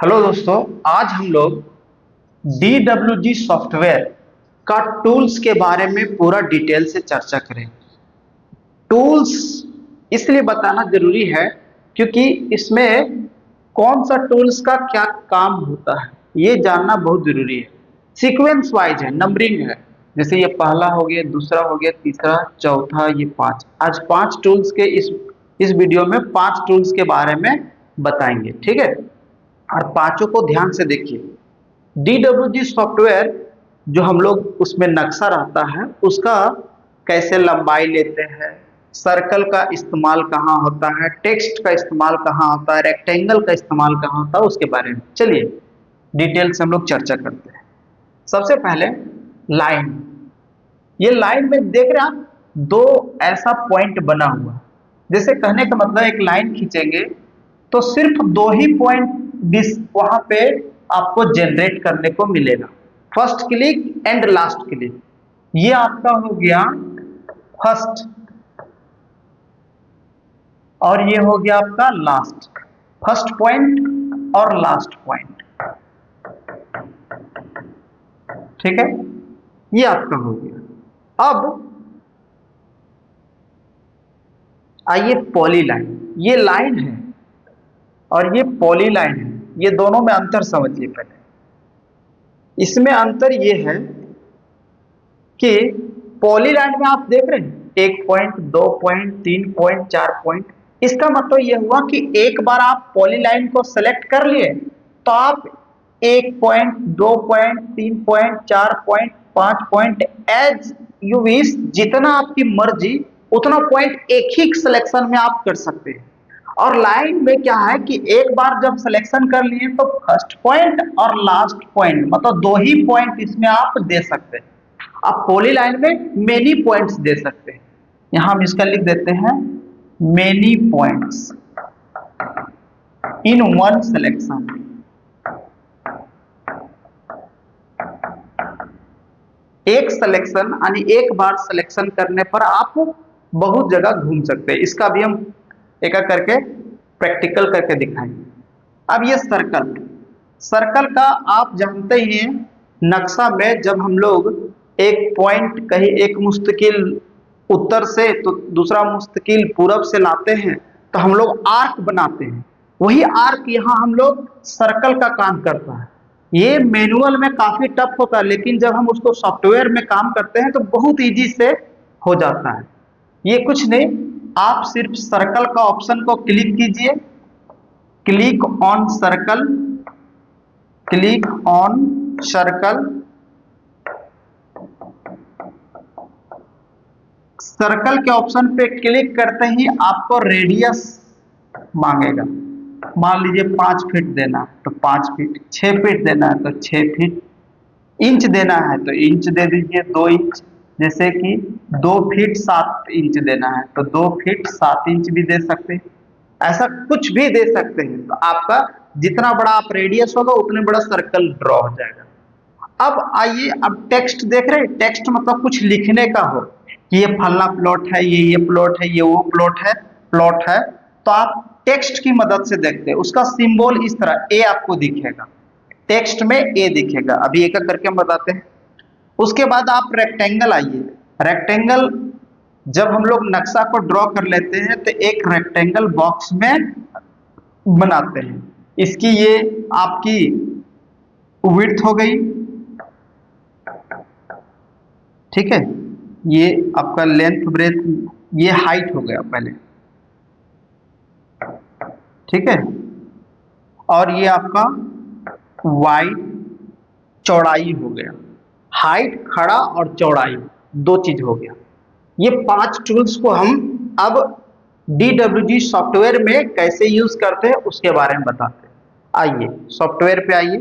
Hello दोस्तों, आज हम लोग DWG सॉफ्टवेयर का टूल्स के बारे में पूरा डिटेल से चर्चा करेंगे। टूल्स इसलिए बताना जरूरी है क्योंकि इसमें कौन सा टूल्स का क्या काम होता है ये जानना बहुत जरूरी है। सीक्वेंस वाइज है, नंबरिंग है। जैसे ये पहला हो गया, दूसरा हो गया, तीसरा, चौथा, ये पांच। आज पांच टूल्स के इस वीडियो में पांच टूल्स के बारे में बताएंगे, ठीक है। और पांचों को ध्यान से देखिए। DWG सॉफ्टवेयर जो हम लोग उसमें नक्शा रहता है उसका कैसे लंबाई लेते हैं, सर्कल का इस्तेमाल कहाँ होता है, टेक्स्ट का इस्तेमाल कहाँ होता है, रेक्टेंगल का इस्तेमाल कहाँ होता है, उसके बारे में चलिए डिटेल से हम लोग चर्चा करते हैं। सबसे पहले लाइन। ये लाइन में देख रहे हैं आप, दो ऐसा पॉइंट बना हुआ है। जैसे कहने का मतलब एक लाइन खींचेंगे तो सिर्फ दो ही पॉइंट वहां पे आपको जनरेट करने को मिलेगा। First click and last click. ये आपका हो गया फर्स्ट और ये हो गया आपका लास्ट। फर्स्ट पॉइंट और लास्ट पॉइंट, ठीक है। ये आपका हो गया। अब आइए पॉली लाइन। ये लाइन है और ये पॉली लाइन है। ये दोनों में अंतर समझिए पहले। इसमें अंतर ये है कि पॉली लाइन में आप देख रहे हैं एक पॉइंट, दो पॉइंट, तीन पॉइंट, चार पॉइंट। इसका मतलब यह हुआ कि एक बार आप पॉली लाइन को सेलेक्ट कर लिए तो आप एक पॉइंट, दो पॉइंट, तीन पॉइंट, चार पॉइंट, पांच पॉइंट, एज यू विश, जितना आपकी मर्जी उतना पॉइंट एक ही सिलेक्शन में आप कर सकते हैं। और लाइन में क्या है कि एक बार जब सिलेक्शन कर लिए तो फर्स्ट पॉइंट और लास्ट पॉइंट मतलब दो ही पॉइंट इसमें आप दे सकते हैं। आप पॉली लाइन में मेनी पॉइंट्स दे सकते हैं। यहां हम इसका लिख देते हैं many points in one selection. एक सिलेक्शन यानी एक बार सिलेक्शन करने पर आप बहुत जगह घूम सकते हैं। इसका भी हम एक एक करके प्रैक्टिकल करके दिखाएंगे। अब ये सर्कल, सर्कल का आप जानते ही हैं, नक्शा में जब हम लोग एक पॉइंट कहीं एक मुस्तकिल उत्तर से तो दूसरा मुस्तकिल पूरब से लाते हैं तो हम लोग आर्क बनाते हैं। वही आर्क यहाँ हम लोग सर्कल का काम करता है। ये मैनुअल में काफी टफ होता है लेकिन जब हम उसको सॉफ्टवेयर में काम करते हैं तो बहुत इजी से हो जाता है। ये कुछ नहीं, आप सिर्फ सर्कल का ऑप्शन को क्लिक कीजिए, click on circle, click on circle. Circle के ऑप्शन पे क्लिक करते ही आपको रेडियस मांगेगा। मान लीजिए 5 फीट देना है तो 5 फीट, 6 फीट देना है तो 6 फीट, इंच देना है तो इंच दे दीजिए 2 इंच। जैसे कि 2 फीट 7 इंच देना है तो 2 फीट 7 इंच भी दे सकते हैं। ऐसा कुछ भी दे सकते हैं तो आपका जितना बड़ा आप रेडियस होगा उतने बड़ा सर्कल ड्रॉ हो जाएगा। अब आइए, अब टेक्स्ट देख रहे हैं। टेक्स्ट मतलब कुछ लिखने का हो कि ये फलना प्लॉट है, ये प्लॉट है, ये वो प्लॉट है तो आप टेक्स्ट की मदद से देखते हैं। उसका सिंबल इस तरह ए आपको दिखेगा, टेक्स्ट में ए दिखेगा। अभी एक एक करके हम बताते हैं। उसके बाद आप रेक्टेंगल आइए। रेक्टेंगल जब हम लोग नक्शा को ड्रॉ कर लेते हैं तो एक रेक्टेंगल बॉक्स में बनाते हैं। इसकी ये आपकी विड्थ हो गई, ठीक है। ये आपका लेंथ ब्रेथ, ये हाइट हो गया पहले, ठीक है। और ये आपका वाइड चौड़ाई हो गया। हाइट, खड़ा और चौड़ाई, दो चीज हो गया। ये पांच टूल्स को हम अब DWG सॉफ्टवेयर में कैसे यूज करते हैं उसके बारे में बताते हैं। आइए सॉफ्टवेयर पे आइए।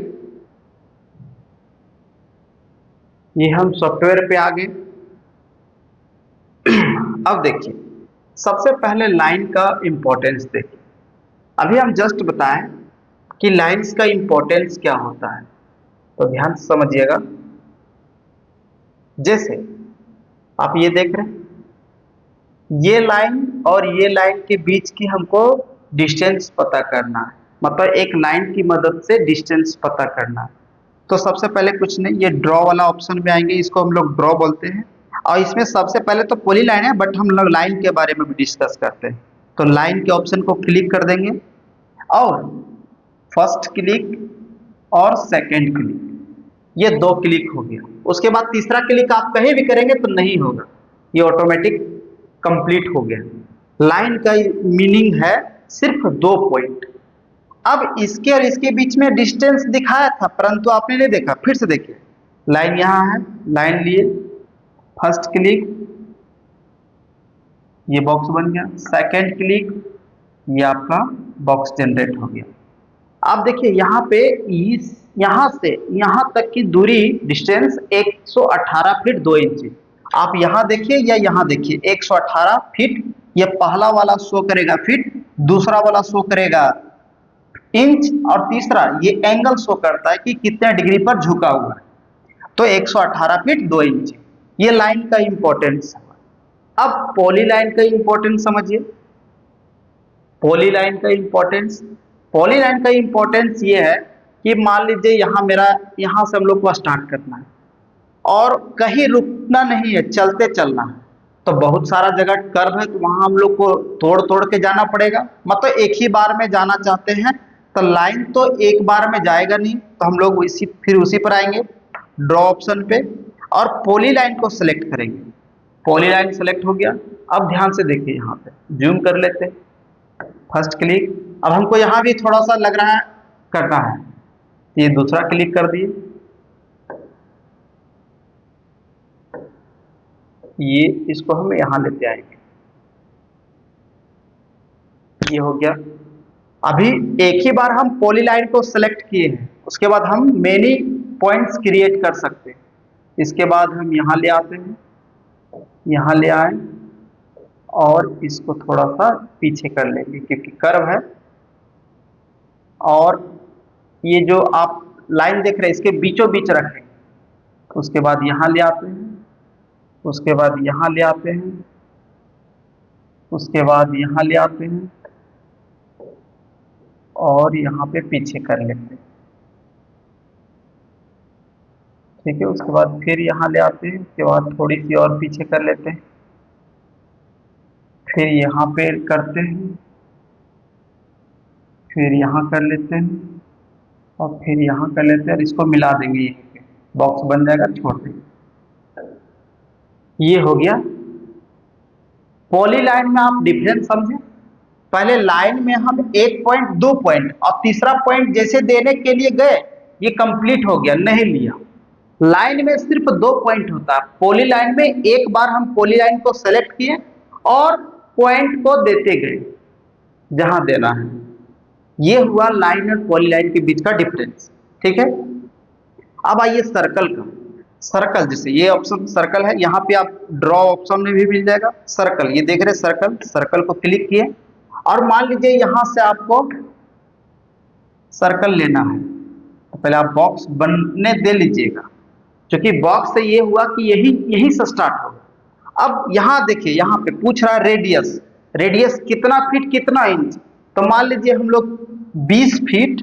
ये हम सॉफ्टवेयर पे आ गए। अब देखिए, सबसे पहले लाइन का इंपॉर्टेंस देखिए। अभी हम जस्ट बताएं कि लाइंस का इंपॉर्टेंस क्या होता है, तो ध्यान से समझिएगा। जैसे आप ये देख रहे हैं, ये लाइन और ये लाइन के बीच की हमको डिस्टेंस पता करना है। मतलब एक लाइन की मदद से डिस्टेंस पता करना है। तो सबसे पहले कुछ नहीं, ये ड्रॉ वाला ऑप्शन में आएंगे, इसको हम लोग ड्रॉ बोलते हैं। और इसमें सबसे पहले तो पॉली लाइन है, बट हम लोग लाइन के बारे में भी डिस्कस करते हैं। तो लाइन के ऑप्शन को क्लिक कर देंगे और फर्स्ट क्लिक और सेकंड क्लिक, ये दो क्लिक हो गया। उसके बाद तीसरा क्लिक आप कहीं भी करेंगे तो नहीं होगा, ये ऑटोमेटिक कंप्लीट हो गया। लाइन का मीनिंग है सिर्फ 2 पॉइंट। अब इसके और इसके बीच में डिस्टेंस दिखाया था, परंतु आपने नहीं देखा। फिर से देखिए, लाइन यहाँ है, लाइन लिए, फर्स्ट क्लिक, ये बॉक्स बन गया, सेकंड क्लिक, ये आपका बॉक्स जनरेट हो गया। आप देखिए यहाँ पे इस यहाँ से यहाँ तक की दूरी डिस्टेंस 118 फीट 2 इंच। आप यहाँ देखिए या यहाँ देखिए, 118 फीट, ये पहला वाला शो करेगा फीट, दूसरा वाला शो करेगा इंच, और तीसरा ये एंगल शो करता है कि कितने डिग्री पर झुका हुआ है। तो 118 फीट 2 इंच, ये लाइन का इंपॉर्टेंस। अब पॉली लाइन का इंपॉर्टेंस समझिए। पॉली लाइन का इंपॉर्टेंस, पॉली लाइन का इंपॉर्टेंस ये है कि मान लीजिए यहाँ मेरा, यहाँ से हम लोग को स्टार्ट करना है और कहीं रुकना नहीं है, चलते चलना है। तो बहुत सारा जगह कर्व है, तो वहां हम लोग को तोड़ तोड़ के जाना पड़ेगा। मतलब एक ही बार में जाना चाहते हैं तो लाइन तो एक बार में जाएगा नहीं, तो हम लोग फिर उसी पर आएंगे, ड्रॉ ऑप्शन पे, और पॉली लाइन को सिलेक्ट करेंगे। पॉली लाइन सेलेक्ट हो गया। अब ध्यान से देखिए, यहाँ पे जूम कर लेते हैं, फर्स्ट क्लिक। अब हमको यहाँ भी थोड़ा सा लग रहा है करना है, ये दूसरा क्लिक कर दिए, ये इसको हम यहाँ लेते आएंगे, ये हो गया। अभी एक ही बार हम पॉली लाइन को सेलेक्ट किए हैं, उसके बाद हम मेनी पॉइंट्स क्रिएट कर सकते हैं। इसके बाद हम यहाँ ले आते हैं, यहाँ ले आए और इसको थोड़ा सा पीछे कर लेंगे क्योंकि कर्व है। और ये जो आप लाइन देख रहे हैं इसके बीचों बीच रखेंगे। उसके बाद यहाँ ले आते हैं, उसके बाद यहाँ ले आते हैं, उसके बाद यहाँ ले आते हैं और यहाँ पे पीछे कर लेते हैं। ठीक है, उसके बाद फिर यहाँ ले आते हैं, उसके बाद थोड़ी सी और पीछे कर लेते हैं, फिर यहाँ पे करते हैं, फिर यहाँ कर लेते हैं और फिर यहाँ कर लेते हैं और इसको मिला देंगे, यहीं पे बॉक्स बन जाएगा, छोड़ देंगे। ये हो गया। पॉली लाइन में आप डिफरेंस समझे। पहले लाइन में हम 1 पॉइंट 2 पॉइंट और तीसरा पॉइंट जैसे देने के लिए गए, ये कंप्लीट हो गया, नहीं लिया। लाइन में सिर्फ 2 पॉइंट होता है, पॉली लाइन में एक बार हम पॉली लाइन को सेलेक्ट किए और पॉइंट को देते गए जहां देना है। ये हुआ लाइन और पॉली लाइन के बीच का डिफरेंस। ठीक है, अब आइए सर्कल का। सर्कल, जैसे ये ऑप्शन सर्कल है, यहाँ पे आप ड्रॉ ऑप्शन में भी मिल जाएगा सर्कल। ये देख रहे सर्कल, सर्कल को क्लिक किए और मान लीजिए यहां से आपको सर्कल लेना है, तो पहले आप बॉक्स बनने दे लीजिएगा, क्योंकि बॉक्स से ये हुआ कि यही से स्टार्ट होगा। अब यहाँ देखिए, यहाँ पे पूछ रहा है रेडियस, रेडियस कितना फीट कितना इंच। तो मान लीजिए हम लोग 20 फीट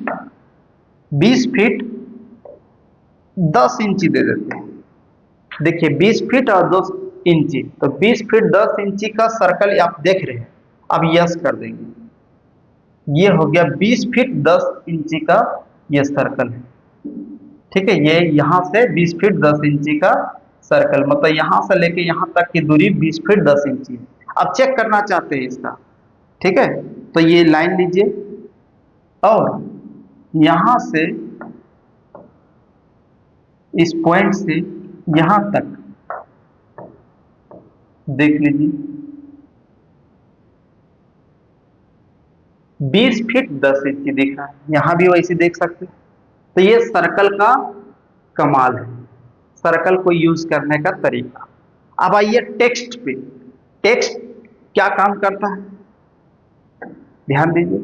10 इंची दे देते हैं। देखिए 20 फीट और 10 इंची, तो 20 फीट 10 इंची का सर्कल आप देख रहे हैं। अब यस कर देंगे, ये हो गया 20 फीट 10 इंची का ये सर्कल है। ठीक है, ये यहां से 20 फीट 10 इंची का सर्कल, मतलब यहां से लेके यहां तक की दूरी 20 फीट 10 इंची है। अब चेक करना चाहते हैं इसका। ठीक है, तो ये लाइन लीजिए और यहां से इस पॉइंट से यहां तक देख लीजिए, 20 फीट 10 इंची दिख रहा है, यहां भी वैसे देख सकते हैं। तो ये सर्कल का कमाल है, सर्कल को यूज करने का तरीका। अब आइए टेक्स्ट पे। टेक्स्ट क्या काम करता है, ध्यान दीजिए।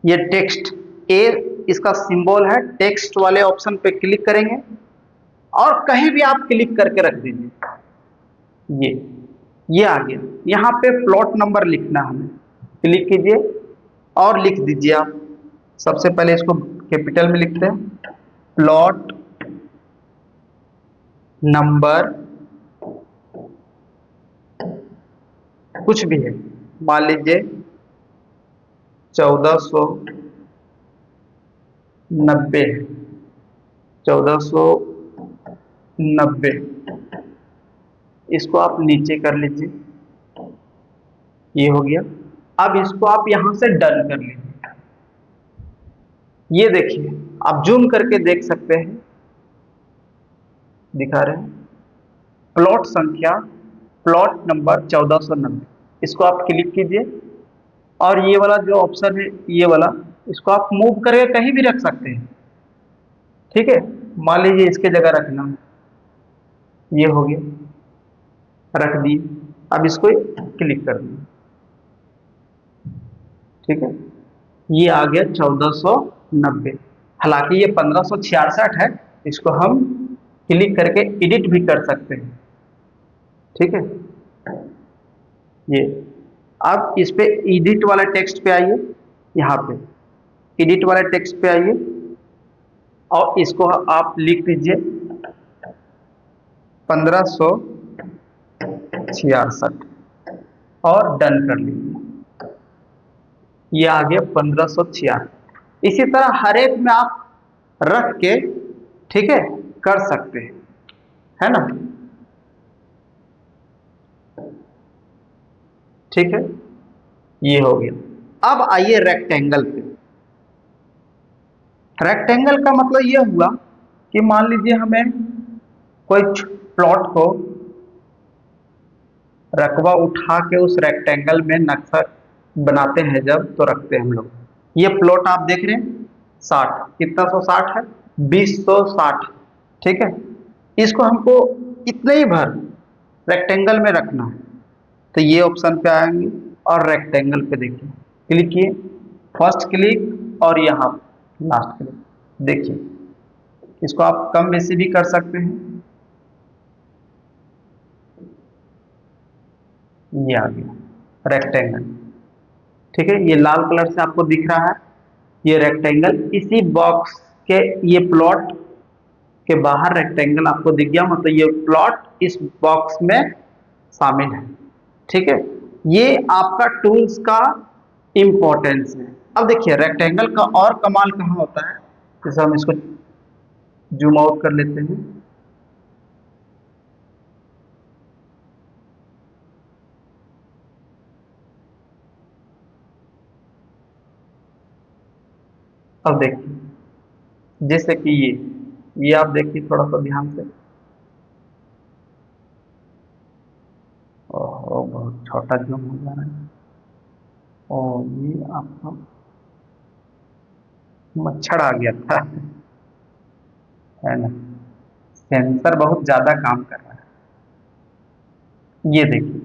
ये टेक्स्ट, ए इसका सिंबल है, टेक्स्ट वाले ऑप्शन पे क्लिक करेंगे और कहीं भी आप क्लिक करके रख दीजिए। ये आ गया। यहाँ पे प्लॉट नंबर लिखना है हमें, क्लिक कीजिए और लिख दीजिए आप सबसे पहले इसको कैपिटल में लिखते हैं, प्लॉट नंबर कुछ भी है, मान लीजिए 1490 है, 1490, इसको आप नीचे कर लीजिए, ये हो गया। अब इसको आप यहां से डन कर लीजिए। ये देखिए, आप जूम करके देख सकते हैं, दिखा रहे हैं प्लॉट संख्या, प्लॉट नंबर 1490, इसको आप क्लिक कीजिए और ये वाला जो ऑप्शन है, ये वाला, इसको आप मूव करके कहीं भी रख सकते हैं। ठीक है, मान लीजिए इसके जगह रखना है, ये हो गया, रख दिए। अब इसको क्लिक कर दिए, ठीक है, ये आ गया 1490। हालांकि ये 1566 है, इसको हम क्लिक करके एडिट भी कर सकते हैं। ठीक है, ये अब इस पे एडिट वाला टेक्स्ट पे आइए, यहाँ पे एडिट वाला टेक्स्ट पे आइए और इसको आप लिख दीजिए 1566 और डन कर लीजिए। ये आ गया 1566। इसी तरह हर एक में आप रख के, ठीक है, कर सकते हैं, है ना। ठीक है, ये हो गया। अब आइए रेक्टेंगल पे। रेक्टेंगल का मतलब ये हुआ कि मान लीजिए हमें कोई प्लॉट को रकबा उठा के उस रेक्टेंगल में नक्शा बनाते हैं जब, तो रखते हैं हम लोग। ये प्लॉट आप देख रहे हैं 60, कितना 160 है, 2060। ठीक है, इसको हमको इतने ही भर रेक्टेंगल में रखना है, तो ये ऑप्शन पे आएंगे और रेक्टेंगल पे देखिए, क्लिक किए, फर्स्ट क्लिक और यहाँ लास्ट क्लिक। देखिए, इसको आप कम बेसी भी कर सकते हैं। ये आ गया रेक्टेंगल। ठीक है, ये लाल कलर से आपको दिख रहा है, ये रेक्टेंगल। इसी बॉक्स के, ये प्लॉट के बाहर रेक्टेंगल आपको दिख गया, मतलब ये प्लॉट इस बॉक्स में शामिल है। ठीक है, ये आपका टूल्स का इंपॉर्टेंस है। अब देखिए रेक्टेंगल का और कमाल कहाँ होता है, जैसे हम इसको जूम आउट कर लेते हैं। अब देखिए, जैसे कि ये आप देखिए थोड़ा सा ध्यान से, ओह बहुत छोटा जूम हो जा रहा है। और ये आपका मच्छर आ गया था, है ना, सेंसर बहुत ज्यादा काम कर रहा है। ये देखिए,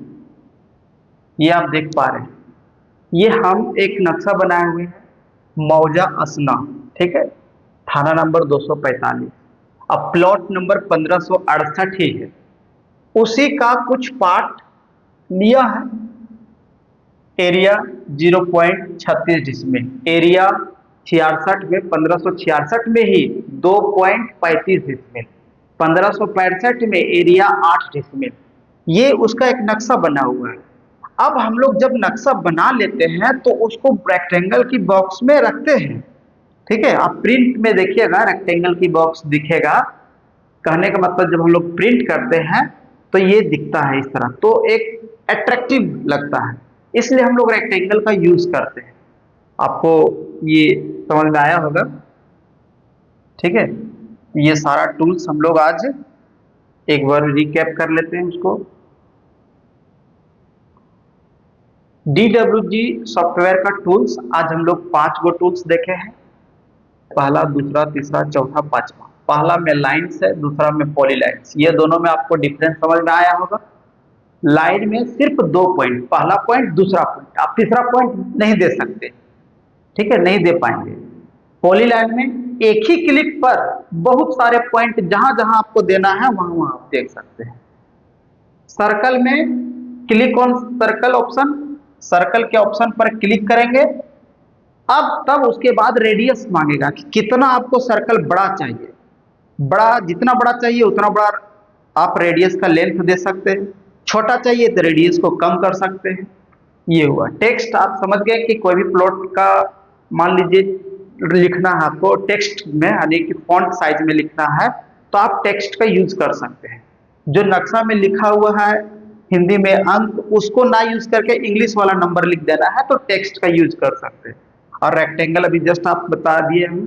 ये आप देख पा रहे हैं, ये हम एक नक्शा बनाए हुए हैं, मौजा असना। ठीक है, थाना नंबर 245, अब प्लॉट नंबर 1568 ही है, उसी का कुछ पार्ट लिया है। एरिया 0.36 डिसमिल, एरिया 66 में 1566 में ही 2.35 डिसमिल, 1565 में एरिया 8 डिसमिल, ये उसका एक नक्शा बना हुआ है। अब हम लोग जब नक्शा बना लेते हैं तो उसको रेक्टेंगल की बॉक्स में रखते हैं। ठीक है, आप प्रिंट में देखिएगा रेक्टेंगल की बॉक्स दिखेगा, कहने का मतलब जब हम लोग प्रिंट करते हैं तो ये दिखता है इस तरह, तो एक अट्रैक्टिव लगता है, इसलिए हम लोग रेक्टेंगल का यूज करते हैं। आपको ये समझ में आया होगा। ठीक है, ये सारा टूल्स हम लोग आज एक बार रिकैप कर लेते हैं उसको। DWG सॉफ्टवेयर का टूल्स आज हम लोग 5 गो टूल्स देखे हैं, पहला, दूसरा, तीसरा, चौथा, पांचवा। पहला में लाइन्स है, दूसरा में पॉलीलाइन्स। ये दोनों में आपको डिफरेंस समझ में आया होगा। लाइन में सिर्फ 2 पॉइंट, पहला पॉइंट, दूसरा पॉइंट, आप तीसरा पॉइंट नहीं दे सकते। ठीक है, नहीं दे पाएंगे। पॉलीलाइन में एक ही क्लिक पर बहुत सारे पॉइंट जहां जहां आपको देना है वहां वहां आप देख सकते हैं। सर्कल में click on circle option, circle के ऑप्शन पर क्लिक करेंगे अब तब उसके बाद रेडियस मांगेगा कि कितना आपको सर्कल बड़ा चाहिए। बड़ा, जितना बड़ा चाहिए उतना बड़ा आप रेडियस का लेंथ दे सकते हैं, छोटा चाहिए तो रेडियस को कम कर सकते हैं। ये हुआ टेक्स्ट। आप समझ गए कि कोई भी प्लॉट का मान लीजिए लिखना है आपको टेक्स्ट में, यानी कि फॉन्ट साइज में लिखना है, तो आप टेक्स्ट का यूज कर सकते हैं। जो नक्शा में लिखा हुआ है हिंदी में अंक, उसको ना यूज करके इंग्लिश वाला नंबर लिख देना है तो टेक्स्ट का यूज कर सकते हैं। और रेक्टेंगल अभी जस्ट आप बता दिए हम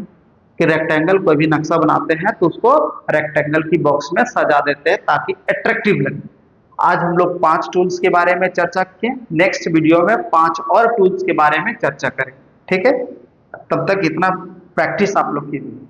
कि रेक्टेंगल कोई भी नक्शा बनाते हैं तो उसको रेक्टेंगल की बॉक्स में सजा देते हैं ताकि अट्रैक्टिव लगे। आज हम लोग 5 टूल्स के बारे में चर्चा किए, नेक्स्ट वीडियो में 5 और टूल्स के बारे में चर्चा करें। ठीक है, तब तक इतना प्रैक्टिस आप लोग कीजिए।